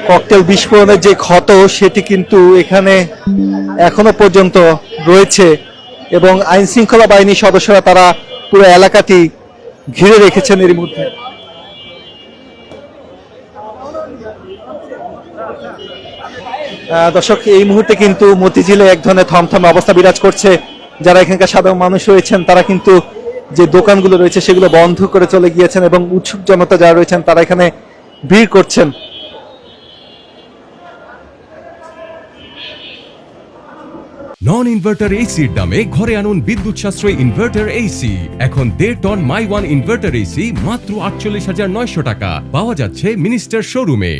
Cocktail বিস্ফোরণের যে ক্ষত সেটি কিন্তু এখানে এখনো পর্যন্ত রয়েছে এবং আইন শৃঙ্খলা বাহিনীর সদস্যরা তারা পুরো এলাকাটি ঘিরে রেখেছেন এর মধ্যে। দর্শক, এই মুহূর্তে কিন্তু মতিঝিলে এক ধরনের থমথম অবস্থা বিরাজ করছে। যারা এখানকার সাধারণ মানুষ রয়েছেন তারা কিন্তু যে দোকানগুলো রয়েছে সেগুলো বন্ধ করে চলে গিয়েছেন এবং উৎসুক জনতা যারা রয়েছেন তারা এখানে ভিড় করছেন। নন ইনভার্টার এসির দামে ঘরে আনুন বিদ্যুৎ সাশ্রয়ী ইনভার্টার এসি। এখন 1.5 ton my one inverter AC মাত্র 48,900 টাকা পাওয়া যাচ্ছে মিনিস্টার শোরুমে।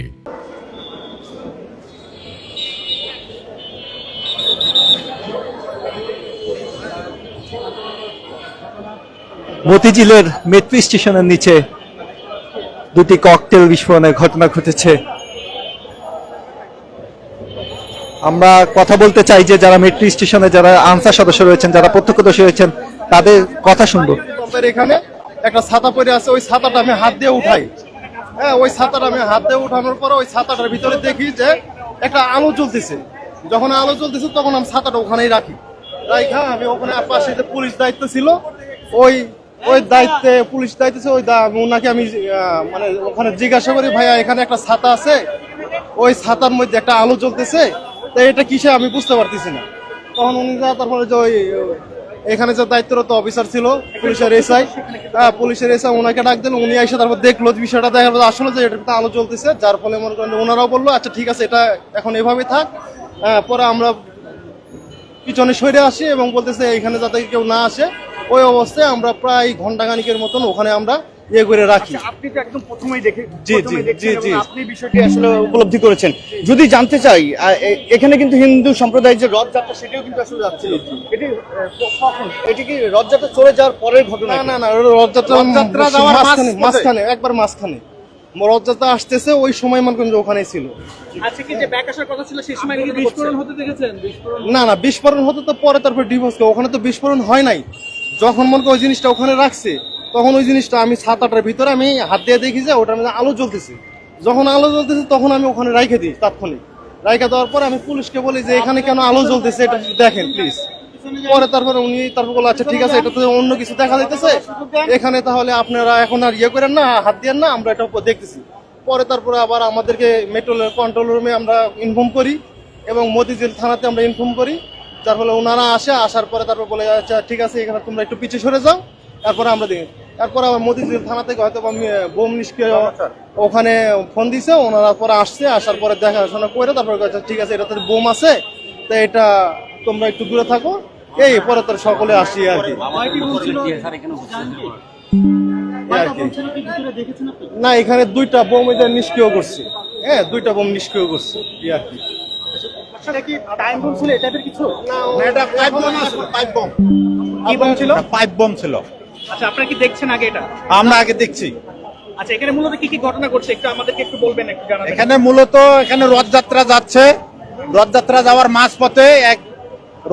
মতিঝিলের মেট্রো স্টেশনের নিচে দুটি ককটেল বিস্ফোরণের ঘটনা ঘটেছে। আমরা কথা বলতে চাই যে যারা মেট্রো স্টেশনে যারা আনসার সদস্য রয়েছেন, যারা প্রত্যক্ষদর্শী রয়েছেন তাদের কথা শুনবো। এখানে একটা ছাতা পরে আছে, ওই ছাতাটা আমি হাত দিয়ে উঠাই। হ্যাঁ, ওই ছাতাটা আমি হাত দিয়ে উঠানোর পর ওই ছাতাটার ভিতরে দেখি যে একটা আলো জ্বলতেছে। যখন আলো জ্বলতেছে তখন আমি ছাতাটা ওখানেই রাখি। আমি ওখানে পাশে যে পুলিশ দায়িত্ব ছিল, ওই দায়িত্বে পুলিশ দায়িত্ব ছিল, ওনাকে আমি মানে ওখানে জিজ্ঞাসা করি, ভাইয়া এখানে একটা ছাতা আছে, ওই ছাতার মধ্যে একটা আলো জ্বলতেছে, তো এটা কিসে আমি বুঝতে পারতেছি না। তখন উনি তারপরে যে ওই এখানে যে দায়িত্বরত অফিসার ছিল পুলিশের এসআই, ওনাকে ডাক দিল। উনি এসে তারপর দেখলো বিষয়টা, দেখা গেল আসলে যে এটা আলো জ্বলতেছে, যার ফলে মনে করেন ওনারাও বললো আচ্ছা ঠিক আছে এটা এখন এভাবেই থাক। পরে আমরা পিছনে সরে আসি এবং বলতেছে এখানে যাতে কেউ না আসে। ওই অবস্থায় আমরা প্রায় ঘন্টাখানিকের মতন ওখানে আমরা ইয়ে করে রাখি। আপনি তো একদম প্রথমেই দেখে জি আপনি বিষয়টি আসলে উপলব্ধি করেছেন। যদি জানতে চাই, এখানে কিন্তু হিন্দু সম্প্রদায়ের যে রথযাত্রা সেটাও কিন্তু আসলে যাচ্ছে। এটি কখন? এটি কি রথযাত্রা চলে যাওয়ার পরের ঘটনা? না, রথযাত্রা মাঝখানে, একবার মাঝখানে রথযাত্রা আসতেছে, ওই সময় মনে করেন ওখানে ছিল। আচ্ছা, কি যে ব্যাক আসার কথা ছিল সেই সময় বিস্ফোরণ হতে দেখেছেন? না, বিস্ফোরণ হতে তো পরে, তারপর ডিভোর্স, ওখানে তো বিস্ফোরণ হয় নাই। যখন মনে করেন ওই জিনিসটা ওখানে রাখছে তখন ওই জিনিসটা আমি ছাতাটার ভিতরে আমি হাত দিয়ে দেখি যে ওটার মধ্যে আলো জ্বলতেছে। যখন আলো জ্বলতেছে তখন আমি ওখানে রাইখে দিই, তাৎক্ষণিক রাইখে দেওয়ার পর আমি পুলিশকে বলি যে এখানে কেন আলো জ্বলতেছে এটা দেখেন প্লিজ। পরে তারপরে উনি বললো আচ্ছা ঠিক আছে, এটা তো অন্য কিছু দেখা যাইতেছে, এখানে তাহলে আপনারা এখন আর ইয়ে করেন না, হাত দিয়ে না, আমরা এটা দেখতেছি। পরে তারপরে আবার আমাদেরকে মেট্রো কন্ট্রোল রুমে আমরা ইনফর্ম করি এবং মতিঝিল থানাতে আমরা ইনফর্ম করি। যার ফলে ওনারা আসার পরে তারপর বলে আচ্ছা ঠিক আছে এখানে তোমরা একটু পিছিয়ে সরে যাও। তারপরে আমরা দেখি, তারপরে আবার মতিঝিল থানা থেকে হয়তো বোম নিষ্ক্রিয় ওখানে ফোন দিছে, ওনারা পরে আসছে, আসার পরে দেখাশোনা করে তারপরে ঠিক আছে এটাতে বোম আছে, তো এটা তোমরা একটু দূরে থাকো। এই পরে তার সকলে আসি আর কি। না, এখানে দুইটা বোম এটা নিষ্ক্রিয় করছে। হ্যাঁ, দুইটা বোম নিষ্ক্রিয় করছে আর কি। পাইপ বম ছিল। আচ্ছা, আপনারা কি দেখছেন আগে এটা? আমরা আগে দেখছি। আচ্ছা, এখানে মূলত কি কি ঘটনা ঘটছে একটু আমাদেরকে একটু বলবেন, একটু জানাবেন। এখানে মূলত রথযাত্রা যাচ্ছে, রথযাত্রা যাওয়ার মাঝপথে এক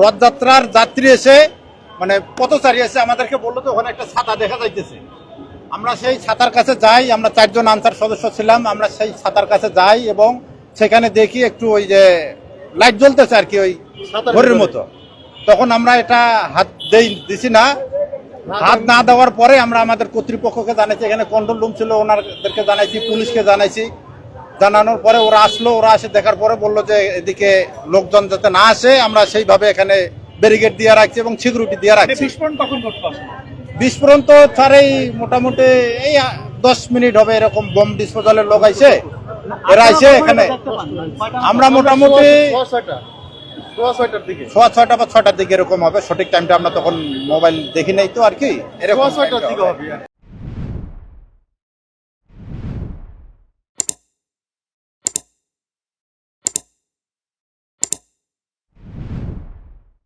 রথযাত্রার যাত্রী এসে মানে পথচারী এসে আমাদেরকে বললো তো ওখানে একটা ছাতা দেখা যাইতেছে। আমরা সেই ছাতার কাছে যাই, আমরা 4 জন আনসার সদস্য ছিলাম। আমরা সেই ছাতার কাছে যাই এবং সেখানে দেখি একটু ওই যে লাইট জ্বলতেছে আর কি, ওই ঘরের মতো। তখন আমরা এটা হাত দিছি না। হাত না দেওয়ার পরে আমরা আমাদের কর্তৃপক্ষকে জানাইছি, এখানে কন্ট্রোল রুম ছিল ওনাদেরকে জানাইছি, পুলিশকে জানাইছি। জানানোর পরে ওরা আসলো, ওরা এসে দেখার পরে বললো যে এদিকে লোকজন যাতে না আসে, আমরা সেইভাবে এখানে ব্যারিকেড দিয়ে রাখছি এবং সিকিউরিটি দিয়ে রাখছি। বিস্ফোরণ কখন ঘটলো? বিস্ফোরণ তো এই মোটামুটি এই 10 মিনিট হবে এরকম বোম ডিসপোজালের লোক আইছে, এরা আইছে এখানে। আমরা মোটামুটি 6:30 বা 6টার দিকে এরকম হবে, সঠিক টাইমটা আমরা তখন মোবাইল দেখি নাই তো আর কি, এরকম 6টার দিকে হবে।